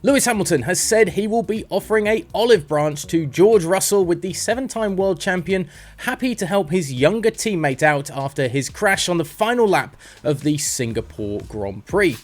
Lewis Hamilton has said he will be offering an olive branch to George Russell, with the 7-time world champion happy to help his younger teammate out after his crash on the final lap of the Singapore Grand Prix.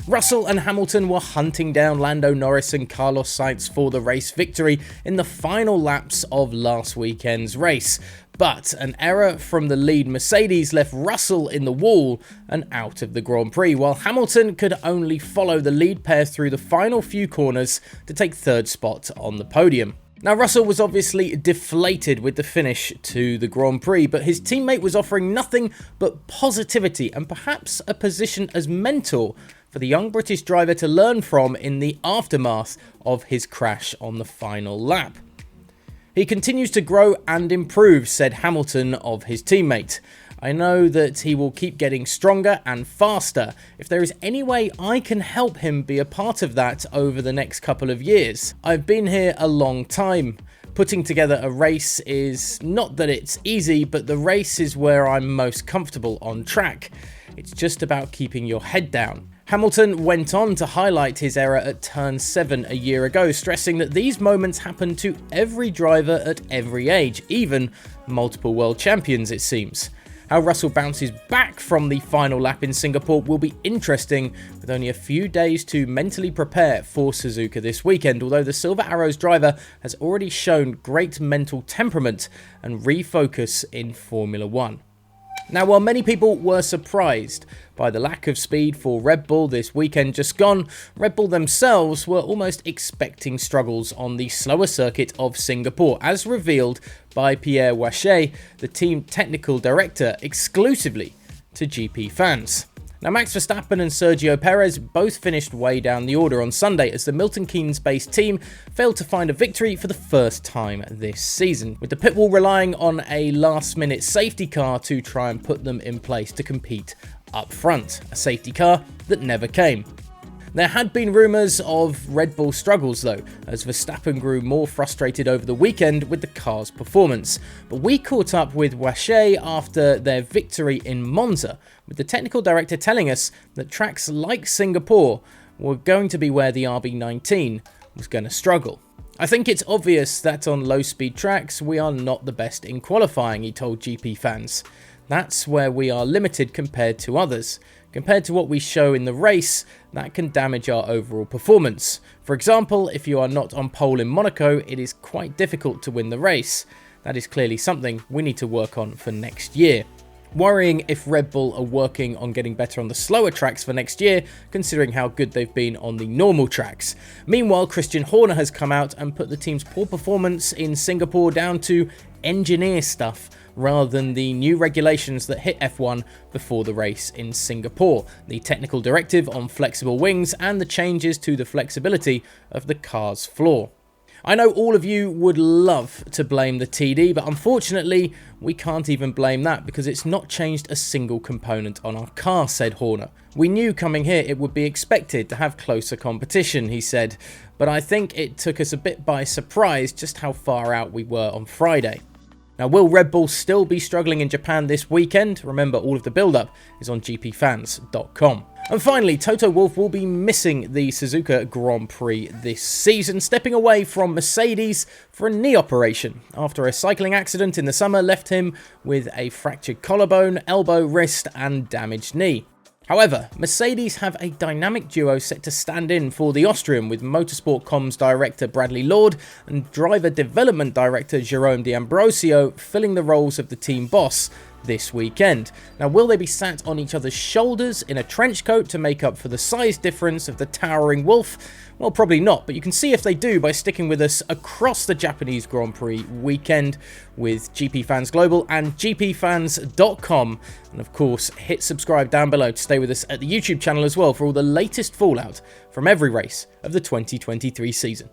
Russell and Hamilton were hunting down Lando Norris and Carlos Sainz for the race victory in the final laps of last weekend's race, but an error from the lead Mercedes left Russell in the wall and out of the Grand Prix, while Hamilton could only follow the lead pair through the final few corners to take third spot on the podium. Now, Russell was obviously deflated with the finish to the Grand Prix, but his teammate was offering nothing but positivity and perhaps a position as mentor for the young British driver to learn from in the aftermath of his crash on the final lap. "He continues to grow and improve," said Hamilton of his teammate. "I know that he will keep getting stronger and faster. If there is any way I can help him be a part of that over the next couple of years. I've been here a long time. Putting together a race is not that it's easy, but the race is where I'm most comfortable on track. It's just about keeping your head down." Hamilton went on to highlight his error at turn 7 a year ago, stressing that these moments happen to every driver at every age, even multiple world champions, it seems. How Russell bounces back from the final lap in Singapore will be interesting, with only a few days to mentally prepare for Suzuka this weekend, although the Silver Arrows driver has already shown great mental temperament and refocus in Formula 1. Now, while many people were surprised by the lack of speed for Red Bull this weekend just gone, Red Bull themselves were almost expecting struggles on the slower circuit of Singapore, as revealed by Pierre Waché, the team technical director, exclusively to GPFans. Now, Max Verstappen and Sergio Perez both finished way down the order on Sunday as the Milton Keynes-based team failed to find a victory for the first time this season, with the pit wall relying on a last-minute safety car to try and put them in place to compete up front, a safety car that never came. There had been rumours of Red Bull struggles though, as Verstappen grew more frustrated over the weekend with the car's performance. But we caught up with Waché after their victory in Monza, with the technical director telling us that tracks like Singapore were going to be where the RB19 was going to struggle. "I think it's obvious that on low-speed tracks we are not the best in qualifying," he told GPFans. "That's where we are limited compared to others. Compared to what we show in the race, that can damage our overall performance. For example, if you are not on pole in Monaco, it is quite difficult to win the race. That is clearly something we need to work on for next year." Worrying if Red Bull are working on getting better on the slower tracks for next year, considering how good they've been on the normal tracks. Meanwhile, Christian Horner has come out and put the team's poor performance in Singapore down to engineer stuff, rather than the new regulations that hit F1 before the race in Singapore, the technical directive on flexible wings and the changes to the flexibility of the car's floor. "I know all of you would love to blame the TD, but unfortunately we can't even blame that because it's not changed a single component on our car," said Horner. "We knew coming here it would be expected to have closer competition," he said, "but I think it took us a bit by surprise just how far out we were on Friday." Now, will Red Bull still be struggling in Japan this weekend? Remember, all of the build-up is on gpfans.com. And finally, Toto Wolff will be missing the Suzuka Grand Prix this season, stepping away from Mercedes for a knee operation after a cycling accident in the summer left him with a fractured collarbone, elbow, wrist and damaged knee. However, Mercedes have a dynamic duo set to stand in for the Austrian, with Motorsport Comms director Bradley Lord and driver development director Jerome D'Ambrosio filling the roles of the team boss this weekend. Now, will they be sat on each other's shoulders in a trench coat to make up for the size difference of the towering Wolff? Well, probably not, but you can see if they do by sticking with us across the Japanese Grand Prix weekend with GPFans Global and GPFans.com. And of course, hit subscribe down below to stay with us at the YouTube channel as well for all the latest fallout from every race of the 2023 season.